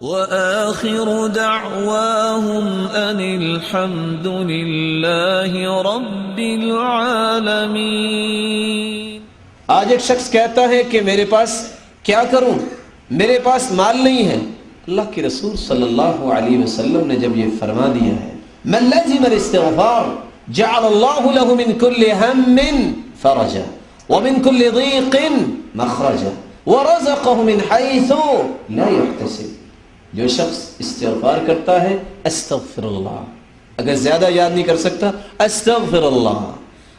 وآخر دعواهم أن الحمد لله رب العالمين۔ آج ایک شخص کہتا ہے کہ میرے پاس کیا کروں، میرے پاس مال نہیں ہے۔ اللہ کے رسول صلی اللہ علیہ وسلم نے جب یہ فرما دیا ہے من لزم الاستغفار جعل اللہ له من كل هم فرجا ومن كل ضيق مخرجا ورزقه من حيث لا يحتسب۔ جو شخص استغفار کرتا ہے استغفر اللہ، اگر زیادہ یاد نہیں کر سکتا استغفر اللہ،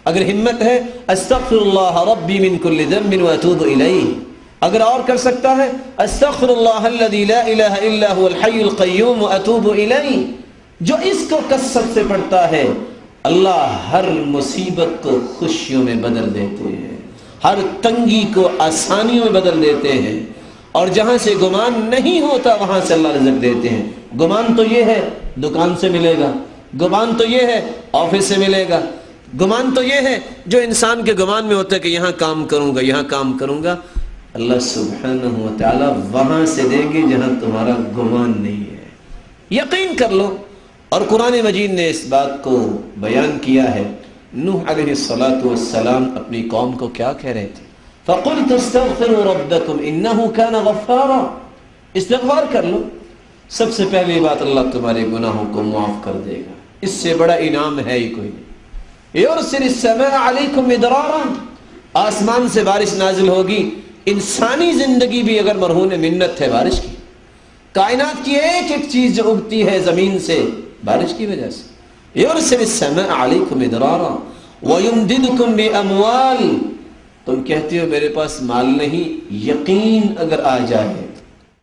اگر ہمت ہے استغفر اللہ ربی من كل ذنب واتوب الیہ، اگر اور کر سکتا ہے استغفر اللہ الذی لا الہ الا هو الحی القیوم واتوب الیہ۔ جو اس کو کثرت سے پڑھتا ہے اللہ ہر مصیبت کو خوشیوں میں بدل دیتے ہیں، ہر تنگی کو آسانیوں میں بدل دیتے ہیں، اور جہاں سے گمان نہیں ہوتا وہاں سے اللہ رزق دیتے ہیں۔ گمان تو یہ ہے دکان سے ملے گا، گمان تو یہ ہے آفس سے ملے گا، گمان تو یہ ہے جو انسان کے گمان میں ہوتا ہے کہ یہاں کام کروں گا یہاں کام کروں گا، اللہ سبحانہ و تعالی وہاں سے دے گے جہاں تمہارا گمان نہیں ہے۔ یقین کر لو۔ اور قرآن مجید نے اس بات کو بیان کیا ہے۔ نوح علیہ السلام اپنی قوم کو کیا کہہ رہے تھے؟ فَقُلْتُ اسْتَغْفِرُوا رَبَّكُمْ إِنَّهُ كَانَ غَفَّارًا۔ استغفار کر لو، سب سے پہلی بات اللہ تمہارے گناہوں کو معاف کر دے گا، اس سے بڑا انعام ہے ہی کوئی نہیں۔ يُرْسِلِ السَّمَاءَ عَلَيْكُمْ مِدْرَارًا، آسمان سے بارش نازل ہوگی۔ انسانی زندگی بھی اگر مرہون منت ہے بارش کی، کائنات کی ایک ایک چیز جو اگتی ہے زمین سے بارش کی وجہ سے۔ يُرْسِلِ السَّمَاءَ عَلَيْكُمْ مِدْرَارًا وَيُمْدِدْكُمْ بِأَمْوَالٍ۔ تم کہتے ہو میرے پاس مال نہیں، یقین اگر آ جائے